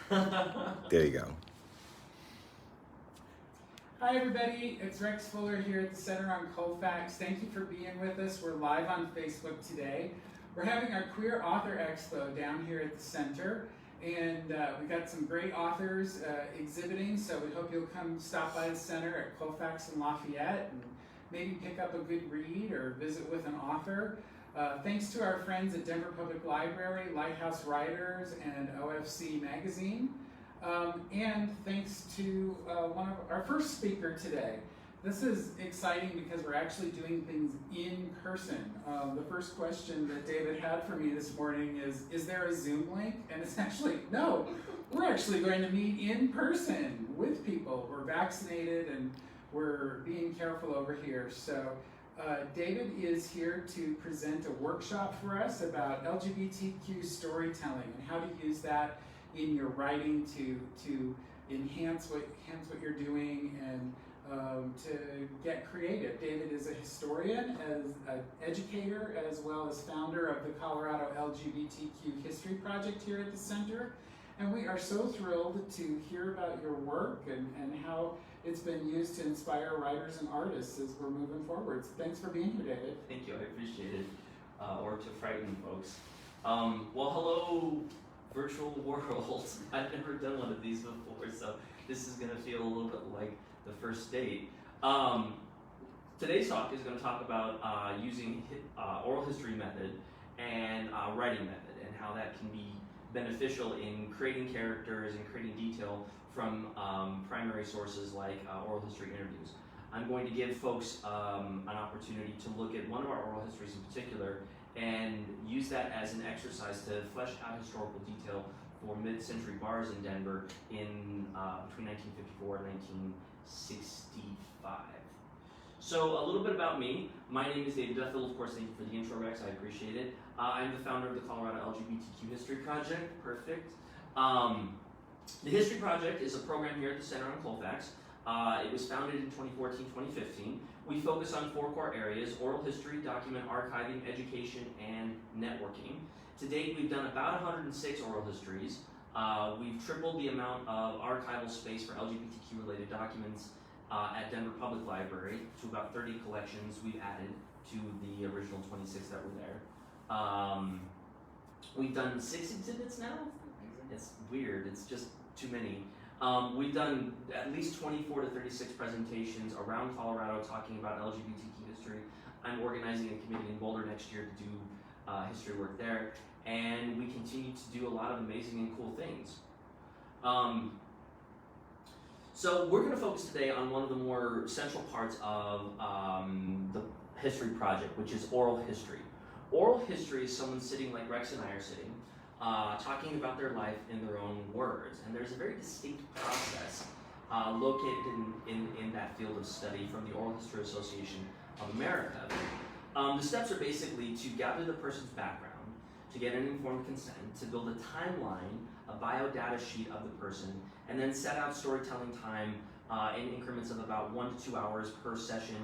There you go. Hi everybody, it's Rex Fuller here at the Center on Colfax. Thank you for being with us. We're live on Facebook today. We're having our Queer Author Expo down here at the center, and we got some great authors exhibiting, so we hope you'll come stop by the center at Colfax and Lafayette and maybe pick up a good read or visit with an author. Thanks to our friends at Denver Public Library, Lighthouse Writers, and OFC Magazine. And thanks to one of our first speaker today. This is exciting because we're actually doing things in person. The first question that David had for me this morning is there a Zoom link? And it's actually, no, we're actually going to meet in person with people. We're vaccinated and we're being careful over here. So David is here to present a workshop for us about LGBTQ storytelling and how to use that in your writing to enhance what you're doing and to get creative. David is a historian, as an educator, as well as founder of the Colorado LGBTQ History Project here at the center. And we are so thrilled to hear about your work and how it's been used to inspire writers and artists as we're moving forward. So thanks for being here, David. Thank you, I appreciate it. Or to frighten folks. Well, hello, virtual world. I've never done one of these before, so this is gonna feel a little bit like the first date. Today's talk is gonna talk about using oral history method and writing method and how that can be beneficial in creating characters and creating detail from primary sources like oral history interviews. I'm going to give folks an opportunity to look at one of our oral histories in particular and use that as an exercise to flesh out historical detail for mid-century bars in Denver in between 1954 and 1965. So a little bit about me. My name is David Duffield. Of course, thank you for the intro, Rex. I appreciate it. I'm the founder of the Colorado LGBTQ History Project. Perfect. The History Project is a program here at the Center on Colfax. It was founded in 2014-2015. We focus on 4 core areas: oral history, document archiving, education, and networking. To date, we've done about 106 oral histories. We've tripled the amount of archival space for LGBTQ-related documents at Denver Public Library to about 30 collections we've added to the original 26 that were there. We've done 6 exhibits now. It's weird, it's just too many. We've done at least 24 to 36 presentations around Colorado talking about LGBTQ history. I'm organizing a committee in Boulder next year to do history work there, and we continue to do a lot of amazing and cool things. So we're going to focus today on one of the more central parts of the history project, which is oral history. Oral history is someone sitting like Rex and I are sitting, talking about their life in their own words. And there's a very distinct process located in that field of study from the Oral History Association of America. The steps are basically to gather the person's background, to get an informed consent, to build a timeline, a biodata sheet of the person, and then set out storytelling time in increments of about 1 to 2 hours per session,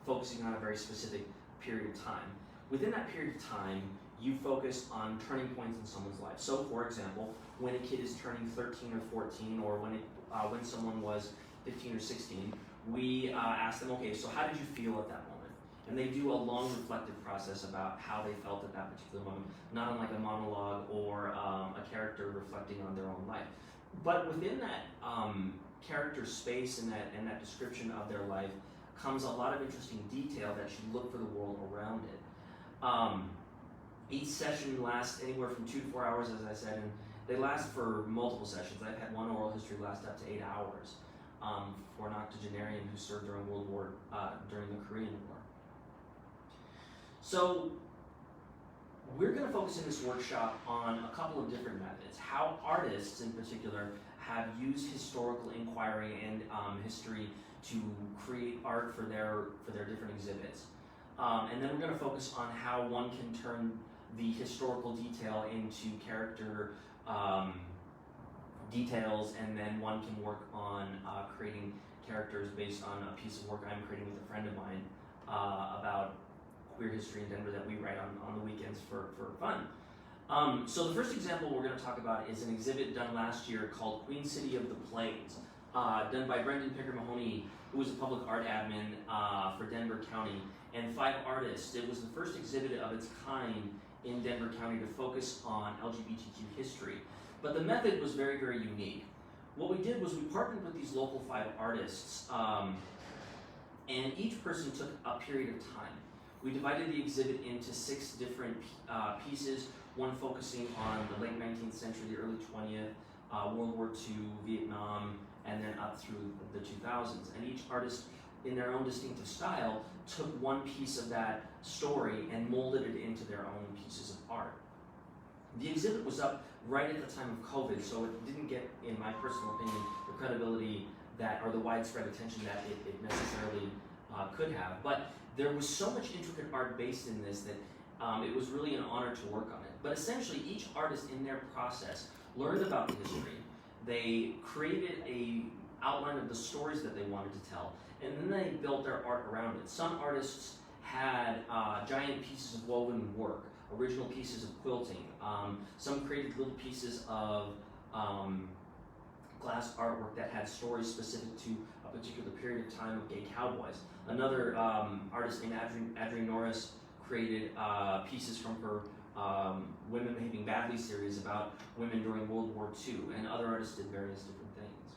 focusing on a very specific period of time. Within that period of time, you focus on turning points in someone's life. So, for example, when a kid is turning 13 or 14, or when someone was 15 or 16, we ask them, okay, so how did you feel at that moment? And they do a long reflective process about how they felt at that particular moment, not unlike a monologue or a character reflecting on their own life. But within that character space and that description of their life comes a lot of interesting detail that you look for the world around it. Each session lasts anywhere from 2 to 4 hours, as I said, and they last for multiple sessions. I've had one oral history last up to 8 hours for an octogenarian who served during World War, during the Korean War. So we're going to focus in this workshop on a couple of different methods, how artists in particular have used historical inquiry and history to create art for their different exhibits. And then we're going to focus on how one can turn the historical detail into character details, and then one can work on creating characters based on a piece of work I'm creating with a friend of mine about queer history in Denver that we write on the weekends for fun. So the first example we're going to talk about is an exhibit done last year called Queen City of the Plains, done by Brendan Picker-Mahoney, who was a public art admin for Denver County, and 5 artists. It was the first exhibit of its kind in Denver County to focus on LGBTQ history. But the method was very, very unique. What we did was we partnered with these local 5 artists, and each person took a period of time. We divided the exhibit into 6 different pieces, one focusing on the late 19th century, the early 20th, World War II, Vietnam, and then up through the 2000s. And each artist, in their own distinctive style, took one piece of that story and molded it into their own pieces of art. The exhibit was up right at the time of COVID, so it didn't get, in my personal opinion, the credibility that, or the widespread attention that it necessarily could have. But there was so much intricate art based in this that it was really an honor to work on it. But essentially, each artist in their process learned about the history. They created a outline of the stories that they wanted to tell, and then they built their art around it. Some artists had giant pieces of woven work, original pieces of quilting. Some created little pieces of glass artwork that had stories specific to a particular period of time of gay cowboys. Another artist named Adrienne Norris created pieces from her Women Behaving Badly series about women during World War II, and other artists did various different things.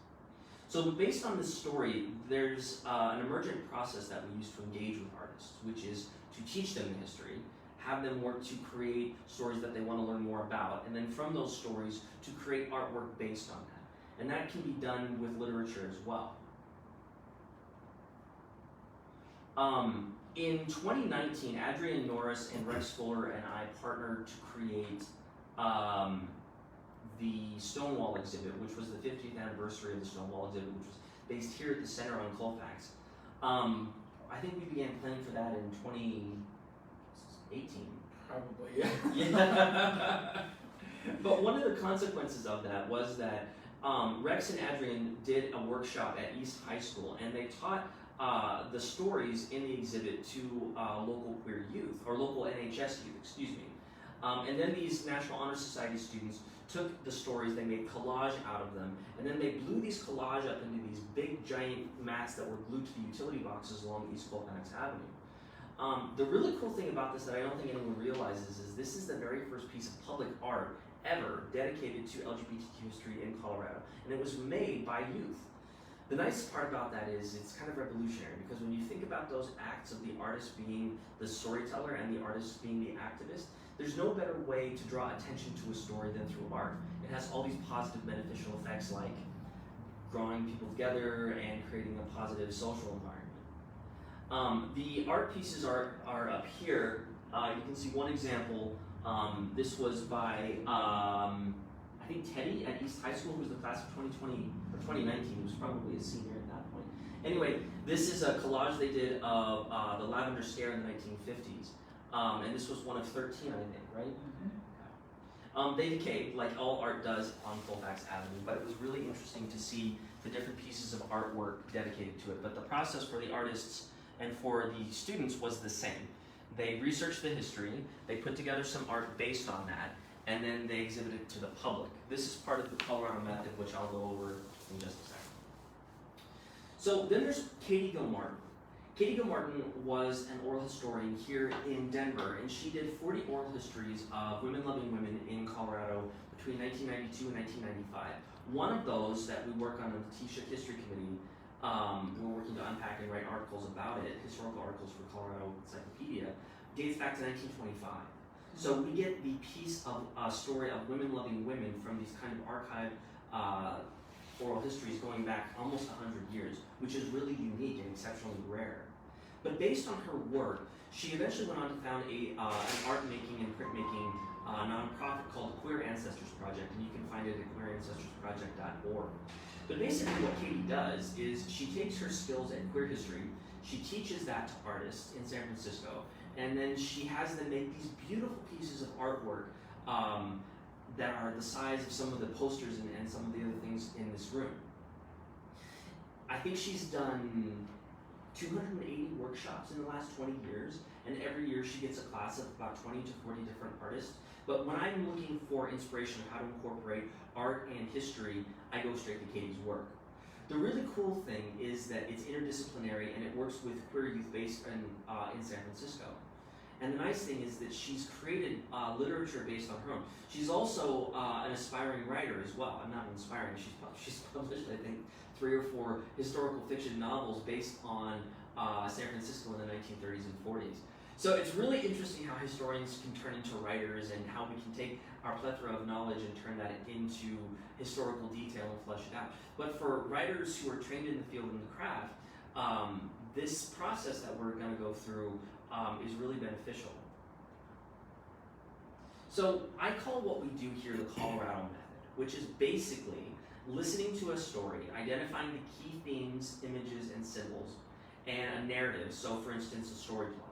So based on this story, there's an emergent process that we use to engage with artists, which is to teach them the history, have them work to create stories that they want to learn more about, and then from those stories to create artwork based on that. And that can be done with literature as well. In 2019, Adrienne Norris and Rex Fuller and I partnered to create the Stonewall Exhibit, which was the 50th anniversary of the Stonewall Exhibit, which was based here at the center on Colfax. I think we began planning for that in 2018. Probably, yeah. Yeah. But one of the consequences of that was that Rex and Adrienne did a workshop at East High School, and they taught the stories in the exhibit to local queer youth, or local NHS youth, excuse me. And then these National Honor Society students took the stories, they made collage out of them, and then they blew these collage up into these big giant mats that were glued to the utility boxes along East Colfax Avenue. The really cool thing about this that I don't think anyone realizes is this is the very first piece of public art ever dedicated to LGBTQ history in Colorado, and it was made by youth. The nice part about that is it's kind of revolutionary, because when you think about those acts of the artist being the storyteller and the artist being the activist, there's no better way to draw attention to a story than through art. It has all these positive beneficial effects like drawing people together and creating a positive social environment. The art pieces are up here. You can see one example. This was by I think Teddy at East High School, who was the class of 2020 or 2019. He was probably a senior at that point. Anyway, this is a collage they did of the Lavender Scare in the 1950s. And this was one of 13, I think, right? Mm-hmm. They decayed, like all art does on Colfax Avenue, but it was really interesting to see the different pieces of artwork dedicated to it. But the process for the artists and for the students was the same. They researched the history, they put together some art based on that, and then they exhibited it to the public. This is part of the Colorado method, which I'll go over in just a second. So then there's Katie Gilmartin. Katie Gilmartin was an oral historian here in Denver, and she did 40 oral histories of women-loving women in Colorado between 1992 and 1995. One of those that we work on the T-Shirt History Committee, we're working to unpack and write articles about it, historical articles for Colorado Encyclopedia, dates back to 1925. So we get the piece of story of women-loving women from these kind of archived oral histories going back almost 100 years, which is really unique and exceptionally rare. But based on her work, she eventually went on to found an art-making and printmaking nonprofit called the Queer Ancestors Project, and you can find it at queerancestorsproject.org. But basically what Katie does is she takes her skills at queer history, she teaches that to artists in San Francisco, and then she has them make these beautiful pieces of artwork that are the size of some of the posters and some of the other things in this room. I think she's done 280 workshops in the last 20 years, and every year she gets a class of about 20 to 40 different artists But when I'm looking for inspiration of how to incorporate art and history, I go straight to Katie's work. The really cool thing is that it's interdisciplinary and it works with queer youth based in San Francisco. And the nice thing is that she's created literature based on her own. She's also an aspiring writer as well. I'm not inspiring, she's published, I think, 3 or 4 historical fiction novels based on San Francisco in the 1930s and 40s. So it's really interesting how historians can turn into writers and how we can take our plethora of knowledge and turn that into historical detail and flesh it out. But for writers who are trained in the field and the craft, this process that we're going to go through is really beneficial. So I call what we do here the Colorado method, which is basically listening to a story, identifying the key themes, images, and symbols, and a narrative. So for instance, a story plot.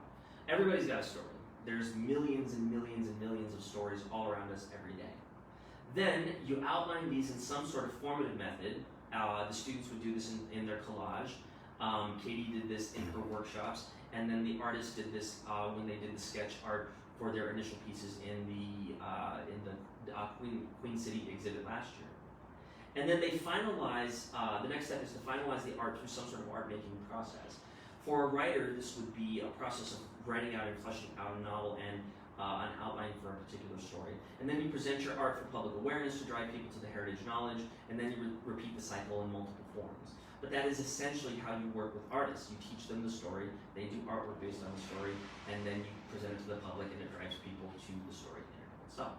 Everybody's got a story. There's millions and millions and millions of stories all around us every day. Then you outline these in some sort of formative method. The students would do this in their collage. Katie did this in her workshops, and then the artists did this when they did the sketch art for their initial pieces in the Queen City exhibit last year. And then they finalize, the next step is to finalize the art through some sort of art making process. For a writer, this would be a process of writing out and fleshing out a novel and an outline for a particular story. And then you present your art for public awareness to drive people to the heritage knowledge, and then you repeat the cycle in multiple forms. But that is essentially how you work with artists. You teach them the story, they do artwork based on the story, and then you present it to the public and it drives people to the story in and of itself.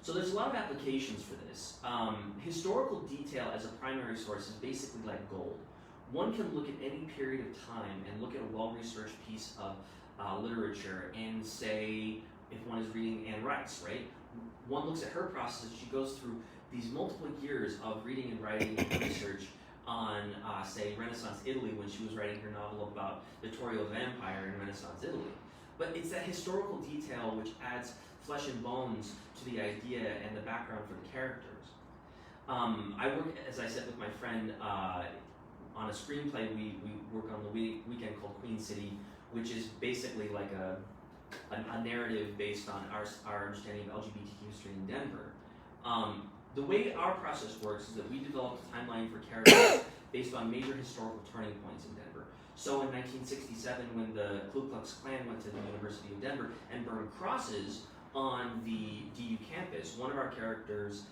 So there's a lot of applications for this. Historical detail as a primary source is basically like gold. One can look at any period of time and look at a well-researched piece of literature and say, if one is reading Anne Rice, right? One looks at her process, she goes through these multiple years of reading and writing and research on, say, Renaissance Italy when she was writing her novel about the Vittorio the Vampire in Renaissance Italy. But it's that historical detail which adds flesh and bones to the idea and the background for the characters. I work, as I said, with my friend on a screenplay we work on the weekend called Queen City, which is basically like a narrative based on our understanding of LGBTQ history in Denver. The way our process works is that we develop a timeline for characters based on major historical turning points in Denver. So in 1967, when the Ku Klux Klan went to the University of Denver and burned crosses on the DU campus, one of our characters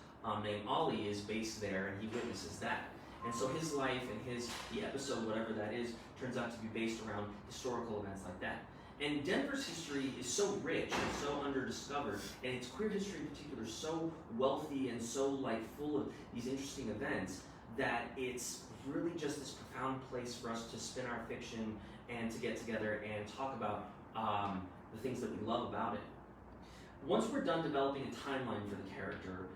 named Ollie is based there and he witnesses that. And so his life and the episode, whatever that is, turns out to be based around historical events like that. And Denver's history is so rich and so underdiscovered, and its queer history in particular so wealthy and so full of these interesting events, that it's really just this profound place for us to spin our fiction and to get together and talk about the things that we love about it. Once we're done developing a timeline for the character,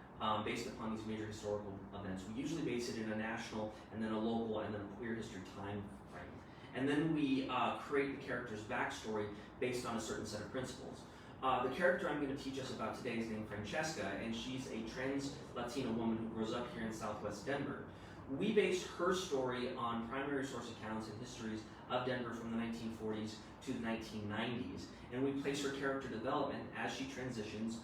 based upon these major historical events, we usually base it in a national and then a local and then a queer history time frame. And then we create the character's backstory based on a certain set of principles. The character I'm going to teach us about today is named Francesca, and she's a trans Latina woman who grows up here in Southwest Denver. We based her story on primary source accounts and histories of Denver from the 1940s to the 1990s, and we place her character development as she transitions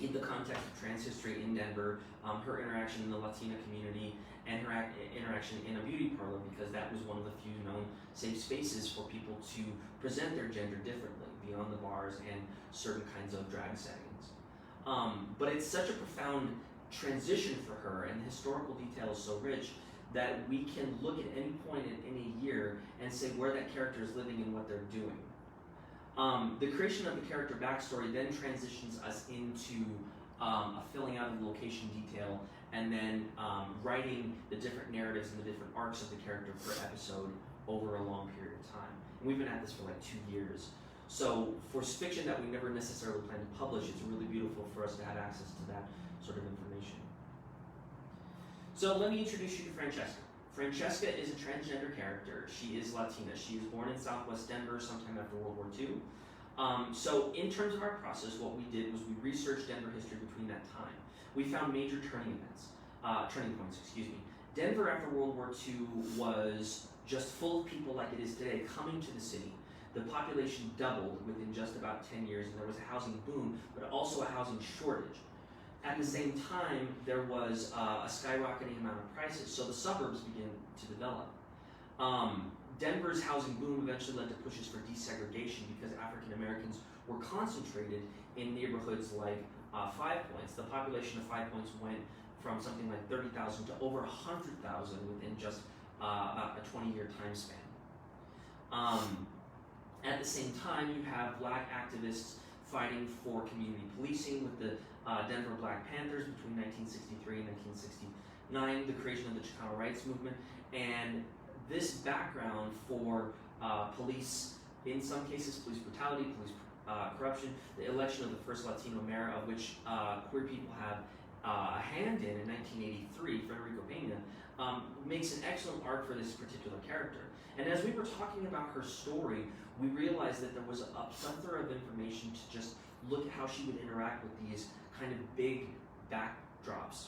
in the context of trans history in Denver, her interaction in the Latina community, and her interaction in a beauty parlor, because that was one of the few known safe spaces for people to present their gender differently beyond the bars and certain kinds of drag settings. But it's such a profound transition for her, and the historical detail is so rich that we can look at any point in any year and say where that character is living and what they're doing. The creation of the character backstory then transitions us into a filling out of the location detail, and then writing the different narratives and the different arcs of the character per episode over a long period of time. And we've been at this for 2 years. So for fiction that we never necessarily plan to publish, it's really beautiful for us to have access to that sort of information. So let me introduce you to Francesca. Francesca is a transgender character. She is Latina. She was born in Southwest Denver sometime after World War II. So in terms of our process, what we did was we researched Denver history between that time. We found major turning points. Denver after World War II was just full of people like it is today coming to the city. the population doubled within just about 10 years, and there was a housing boom, but also a housing shortage. At the same time, there was a skyrocketing amount of prices, so the suburbs began to develop. Denver's housing boom eventually led to pushes for desegregation because African Americans were concentrated in neighborhoods like Five Points. The population of Five Points went from something like 30,000 to over 100,000 within just about a 20-year time span. At the same time, you have black activists fighting for community policing with the Denver Black Panthers between 1963 and 1969, the creation of the Chicano Rights Movement, and this background for police, in some cases police brutality, police corruption, the election of the first Latino mayor, of which queer people have a hand in 1983, Federico Pena, makes an excellent arc for this particular character. And as we were talking about her story, we realized that there was a plethora of information to just look at how she would interact with these kind of big backdrops.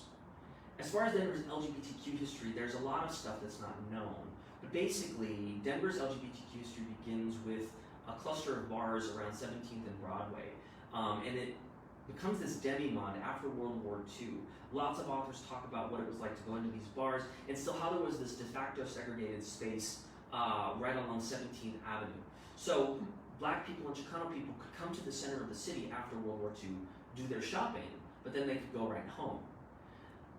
As far as Denver's LGBTQ history, there's a lot of stuff that's not known. But basically, Denver's LGBTQ history begins with a cluster of bars around 17th and Broadway. And it becomes this demi-monde after World War II. Lots of authors talk about what it was like to go into these bars, and still how there was this de facto segregated space right along 17th Avenue. So black people and Chicano people could come to the center of the city after World War II, do their shopping, but then they could go right home.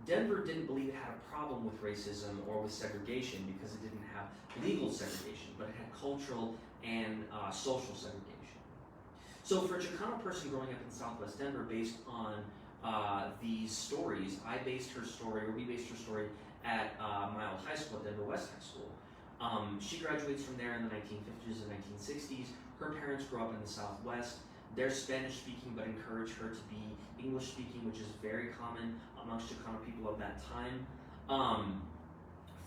Denver didn't believe it had a problem with racism or with segregation because it didn't have legal segregation, but it had cultural and social segregation. So for a Chicano person growing up in Southwest Denver, based on these stories, we based her story at my old high school, at Denver West High School. She graduates from there in the 1950s and 1960s. Her parents grew up in the Southwest. They're Spanish speaking, but encourage her to be English speaking, which is very common amongst Chicano people of that time.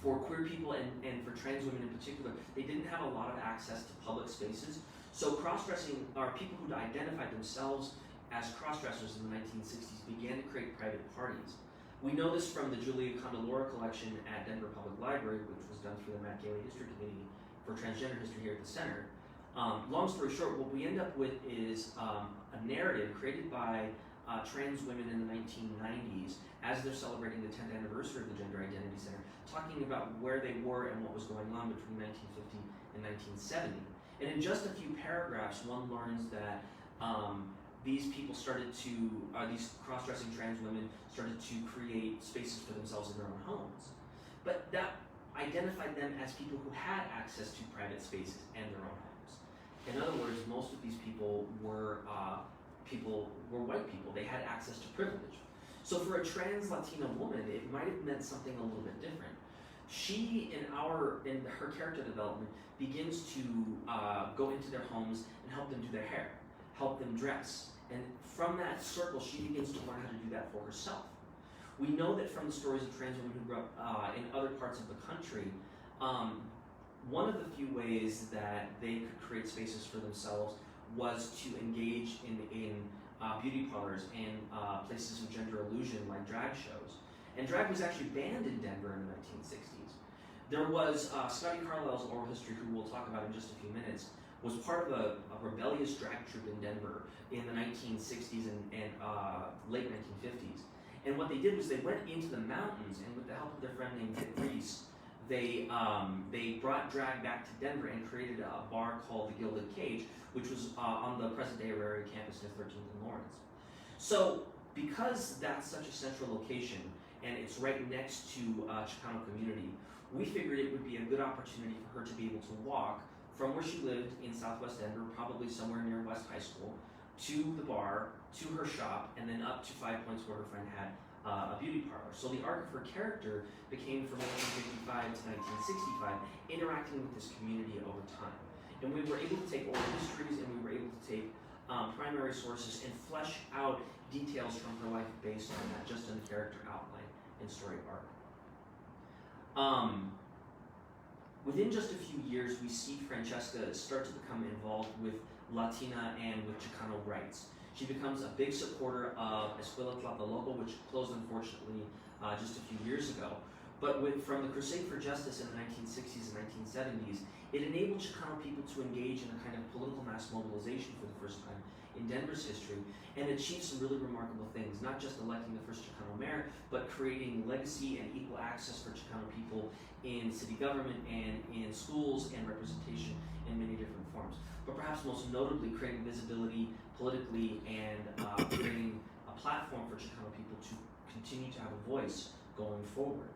For queer people and for trans women in particular, they didn't have a lot of access to public spaces. So cross-dressing, or people who identified themselves as cross-dressers in the 1960s began to create private parties. We know this from the Julia Condolora collection at Denver Public Library, which was done through the Matt Gailey History Committee for Transgender History here at the center. Long story short, what we end up with is a narrative created by trans women in the 1990s as they're celebrating the 10th anniversary of the Gender Identity Center, talking about where they were and what was going on between 1950 and 1970. And in just a few paragraphs, one learns that these people started to, these cross-dressing trans women started to create spaces for themselves in their own homes. But that identified them as people who had access to private spaces and their own homes. In other words, most of these people were white people. They had access to privilege. So for a trans Latina woman, it might have meant something a little bit different. She, in her character development, begins to go into their homes and help them do their hair, help them dress. And from that circle, she begins to learn how to do that for herself. We know that from the stories of trans women who grew up in other parts of the country, one of the few ways that they could create spaces for themselves was to engage in beauty parlors and places of gender illusion like drag shows. And drag was actually banned in Denver in the 1960s. There was Scotty Carlisle's oral history, who we'll talk about in just a few minutes, was part of a rebellious drag troupe in Denver in the 1960s and late 1950s. And what they did was they went into the mountains, and with the help of their friend named Dick Reese, they brought drag back to Denver and created a bar called the Gilded Cage, which was on the present-day Auraria campus near 13th and Lawrence. So because that's such a central location, and it's right next to Chicano community, we figured it would be a good opportunity for her to be able to walk from where she lived in Southwest Denver, probably somewhere near West High School, to the bar, to her shop, and then up to 5 Points where her friend had a beauty parlor. So the arc of her character became from 1955 to 1965, interacting with this community over time. And we were able to take oral histories, and we were able to take primary sources and flesh out details from her life based on that, just in the character outline and story arc. Within just a few years, we see Francesca start to become involved with Latina and with Chicano rights. She becomes a big supporter of Escuela Tlatelolco, which closed unfortunately just a few years ago, But from the Crusade for Justice in the 1960s and 1970s, it enabled Chicano people to engage in a kind of political mass mobilization for the first time in Denver's history, and achieve some really remarkable things, not just electing the first Chicano mayor, but creating legacy and equal access for Chicano people in city government and in schools and representation in many different forms. But perhaps most notably, creating visibility politically and creating a platform for Chicano people to continue to have a voice going forward.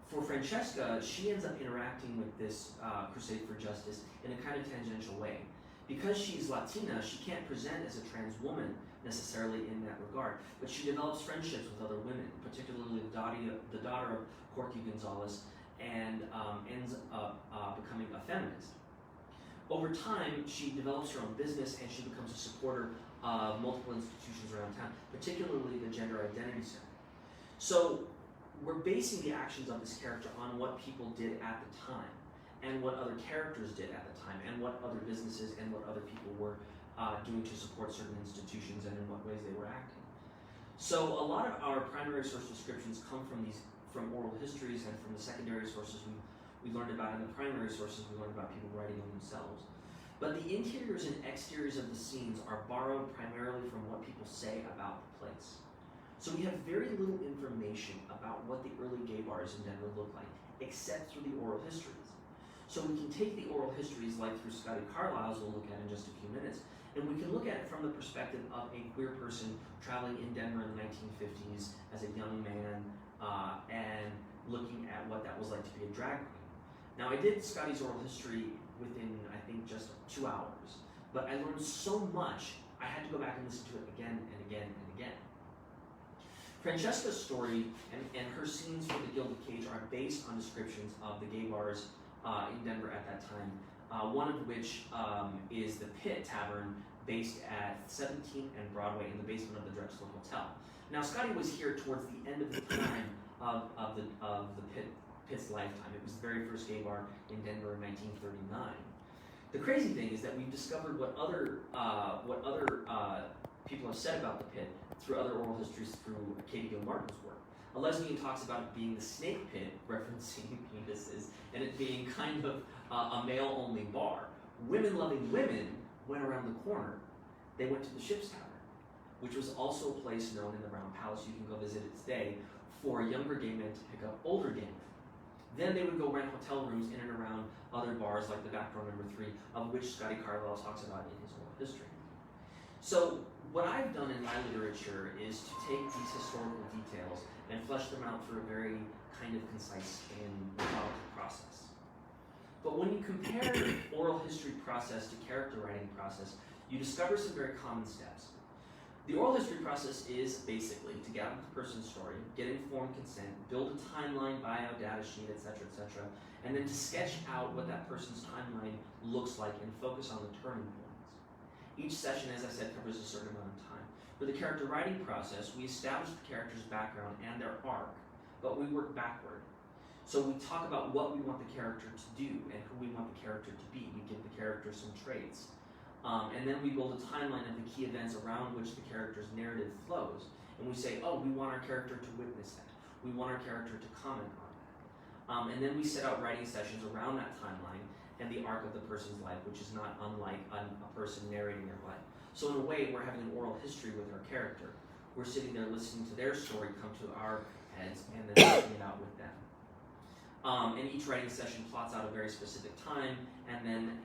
For Francesca, she ends up interacting with this Crusade for Justice in a kind of tangential way. Because she's Latina, she can't present as a trans woman necessarily in that regard, but she develops friendships with other women, particularly the daughter of Corky Gonzalez, and ends up becoming a feminist. Over time, she develops her own business and she becomes a supporter of multiple institutions around town, particularly the Gender Identity Center. So we're basing the actions of this character on what people did at the time, and what other characters did at the time, and what other businesses and what other people were doing to support certain institutions and in what ways they were acting. So a lot of our primary source descriptions come from oral histories and from the secondary sources we learned about, and the primary sources we learned about people writing them themselves. But the interiors and exteriors of the scenes are borrowed primarily from what people say about the place. So we have very little information about what the early gay bars in Denver looked like, except through the oral histories. So we can take the oral histories, like through Scotty Carlisle's we'll look at in just a few minutes, and we can look at it from the perspective of a queer person traveling in Denver in the 1950s as a young man, and looking at what that was like to be a drag queen. Now, I did Scotty's oral history within, I think, just 2 hours, but I learned so much, I had to go back and listen to it again and again and again. Francesca's story and her scenes for the Gilded Cage are based on descriptions of the gay bars in Denver at that time, one of which is the Pit Tavern, based at 17th and Broadway in the basement of the Drexel Hotel. Now, Scotty was here towards the end of the time of the Pit's lifetime. It was the very first gay bar in Denver in 1939. The crazy thing is that we've discovered what other people have said about the Pit through other oral histories through Katie Gilmartin's work. A lesbian talks about it being the snake pit, referencing penises, and it being kind of a male-only bar. Women-loving women went around the corner. They went to the Ship's Tavern, which was also a place known in the Round Palace, you can go visit it today, for younger gay men to pick up older gay men. Then they would go rent hotel rooms in and around other bars like the Back Door Number 3, of which Scotty Carlisle talks about in his oral history. So what I've done in my literature is to take these historical details and flesh them out through a very kind of concise and methodical process. But when you compare oral history process to character writing process, you discover some very common steps. The oral history process is basically to gather the person's story, get informed consent, build a timeline, bio, data sheet, etc., and then to sketch out what that person's timeline looks like and focus on the turning points. Each session, as I said, covers a certain amount of time. For the character writing process, we establish the character's background and their arc, but we work backward. So we talk about what we want the character to do and who we want the character to be. We give the character some traits. And then we build a timeline of the key events around which the character's narrative flows. And we say, oh, we want our character to witness that. We want our character to comment on that. And then we set out writing sessions around that timeline and the arc of the person's life, which is not unlike a person narrating their life. So in a way, we're having an oral history with our character. We're sitting there listening to their story come to our heads and then working it out with them. And each writing session plots out a very specific time, and then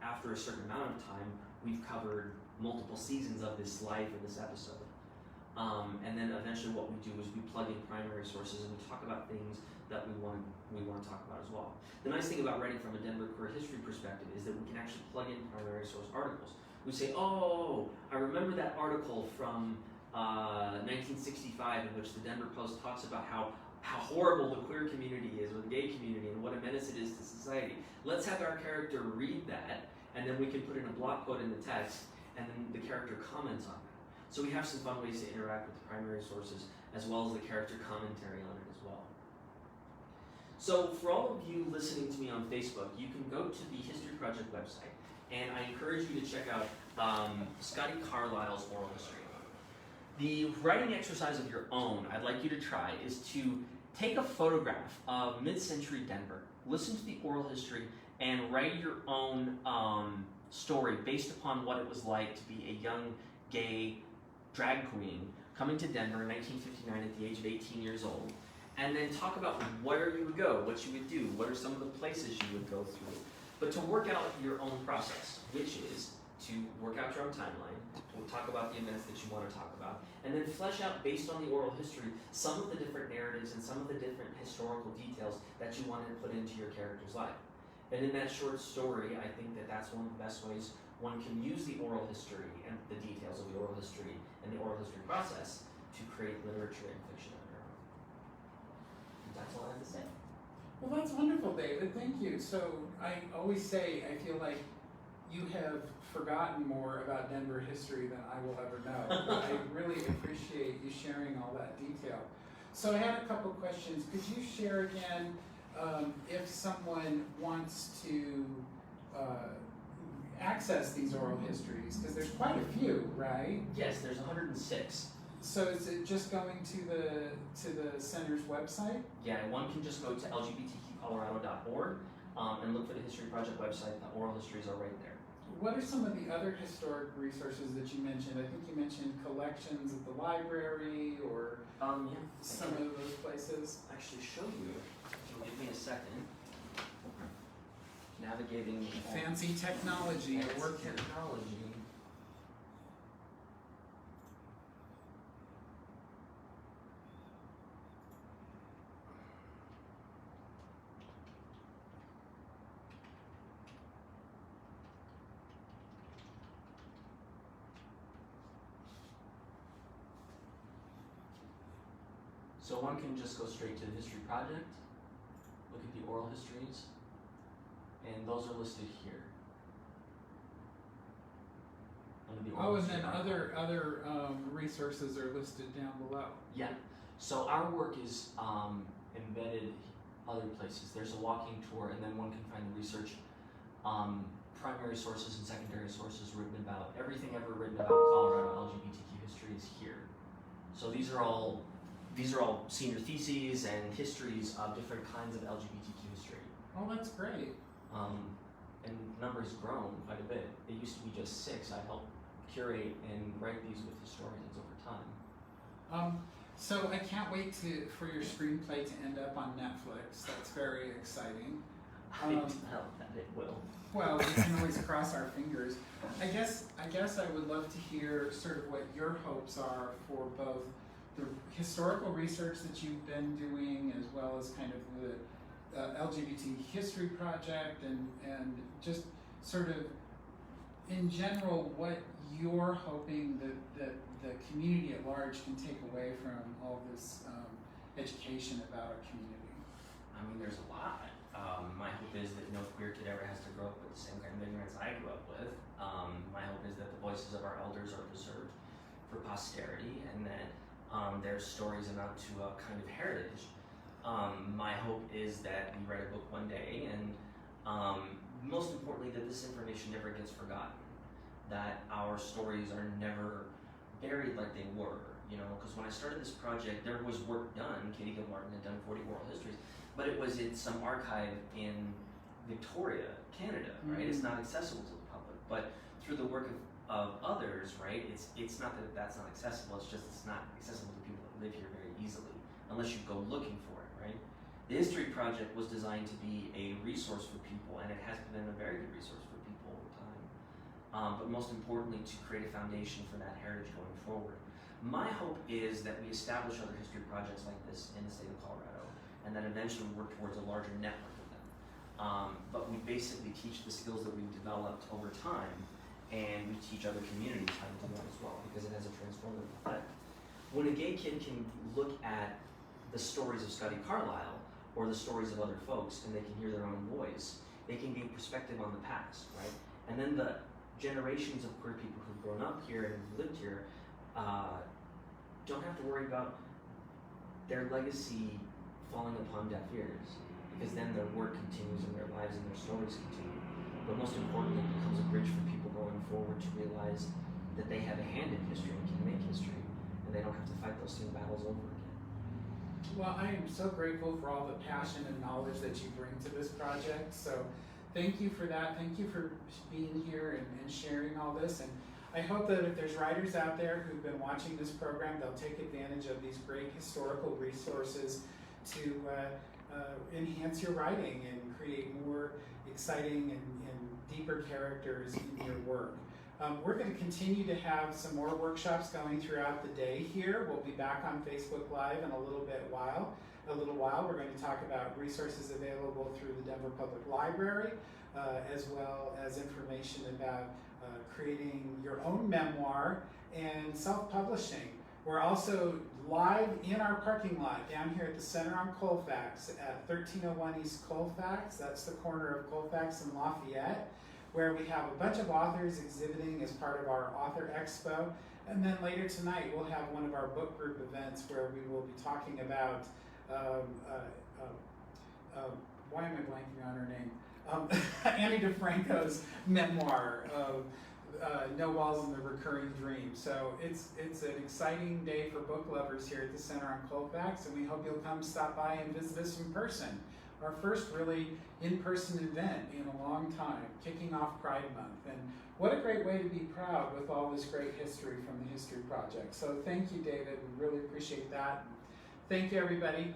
after a certain amount of time, we've covered multiple seasons of this life in this episode. And then eventually what we do is we plug in primary sources and we talk about things that we want to talk about as well. The nice thing about writing from a Denver queer history perspective is that we can actually plug in primary source articles. We say, oh, I remember that article from 1965 in which the Denver Post talks about how horrible the queer community is, or the gay community, and what a menace it is to society. Let's have our character read that, and then we can put in a block quote in the text, and then the character comments on that. So we have some fun ways to interact with the primary sources, as well as the character commentary on it as well. So for all of you listening to me on Facebook, you can go to the History Project website, and I encourage you to check out Scotty Carlisle's oral history. The writing exercise of your own I'd like you to try is to take a photograph of mid-century Denver, listen to the oral history, and write your own story based upon what it was like to be a young gay drag queen coming to Denver in 1959 at the age of 18 years old, and then talk about where you would go, what you would do, what are some of the places you would go through. But to work out your own process, which is to work out your own timeline, to talk about the events that you want to talk about, and then flesh out, based on the oral history, some of the different narratives and some of the different historical details that you want to put into your character's life. And in that short story, I think that that's one of the best ways one can use the oral history and the details of the oral history and the oral history process to create literature and fiction on your own. And that's all I have to say. Well, that's wonderful, David. Thank you. So I always say I feel like you have forgotten more about Denver history than I will ever know. I really appreciate you sharing all that detail. So I had a couple questions. Could you share again if someone wants to access these oral histories? Because there's quite a few, right? Yes, there's 106. So is it just going to the center's website? Yeah, one can just go to lgbtqcolorado.org and look for the History Project website. The oral histories are right there. What are some of the other historic resources that you mentioned? I think you mentioned collections at the library or Yeah, some of those places. actually show you. If you'll give me a second. Navigating Fancy technology at work here. technology. So one can just go straight to the History Project, look at the oral histories, and those are listed here. Under the oral Oh, and history then archive. other resources are listed down below. Yeah. So our work is embedded other places. There's a walking tour, and then one can find the research, primary sources and secondary sources written about everything ever written about Colorado LGBTQ history is here. So these are all senior theses and histories of different kinds of LGBTQ history. Oh, that's great. And the number has grown quite a bit. It used to be just 6. I helped curate and write these with historians over time. So I can't wait for your screenplay to end up on Netflix. That's very exciting. I doubt that it will. Well, we can always cross our fingers. I guess I would love to hear sort of what your hopes are for both the historical research that you've been doing, as well as kind of the LGBT history project, and just sort of in general what you're hoping that the community at large can take away from all this education about our community. I mean, there's a lot. My hope is that no queer kid ever has to grow up with the same kind of ignorance I grew up with. My hope is that the voices of our elders are preserved for posterity, and that their stories amount to a kind of heritage. My hope is that we write a book one day, and most importantly, that this information never gets forgotten. That our stories are never buried like they were. You know, because when I started this project, there was work done. Katie Gilmartin had done 40 oral histories, but it was in some archive in Victoria, Canada, right? It's not accessible to the public, but through the work of others, right? It's not that that's not accessible. It's just it's not accessible to people that live here very easily, unless you go looking for it, right? The History Project was designed to be a resource for people, and it has been a very good resource for people over time. But most importantly, to create a foundation for that heritage going forward. My hope is that we establish other history projects like this in the state of Colorado, and then eventually work towards a larger network of them. But we basically teach the skills that we've developed over time, and we teach other communities how to do that as well, because it has a transformative effect. When a gay kid can look at the stories of Scotty Carlisle, or the stories of other folks, and they can hear their own voice, they can gain perspective on the past, right? And then the generations of queer people who've grown up here and who've lived here don't have to worry about their legacy falling upon deaf ears, because then their work continues and their lives and their stories continue. But most importantly, it becomes a bridge for people going forward to realize that they have a hand in history and can make history, and they don't have to fight those same battles over again. Well, I am so grateful for all the passion and knowledge that you bring to this project. So thank you for that. Thank you for being here and sharing all this. And I hope that if there's writers out there who've been watching this program, they'll take advantage of these great historical resources to enhance your writing and create more exciting and deeper characters in your work. We're going to continue to have some more workshops going throughout the day here. We'll be back on Facebook Live in a little while. We're going to talk about resources available through the Denver Public Library, as well as information about creating your own memoir and self-publishing. We're also live in our parking lot down here at the center on Colfax at 1301 East Colfax. That's the corner of Colfax and Lafayette, where we have a bunch of authors exhibiting as part of our Author Expo. And then later tonight, we'll have one of our book group events where we will be talking about, why am I blanking on her name? Annie DeFranco's memoir of No Walls and the Recurring Dream. So it's an exciting day for book lovers here at the Center on Colfax, and we hope you'll come stop by and visit us in person. Our first really in-person event in a long time, kicking off Pride Month. And what a great way to be proud with all this great history from the History Project. So thank you, David. We really appreciate that. Thank you, everybody.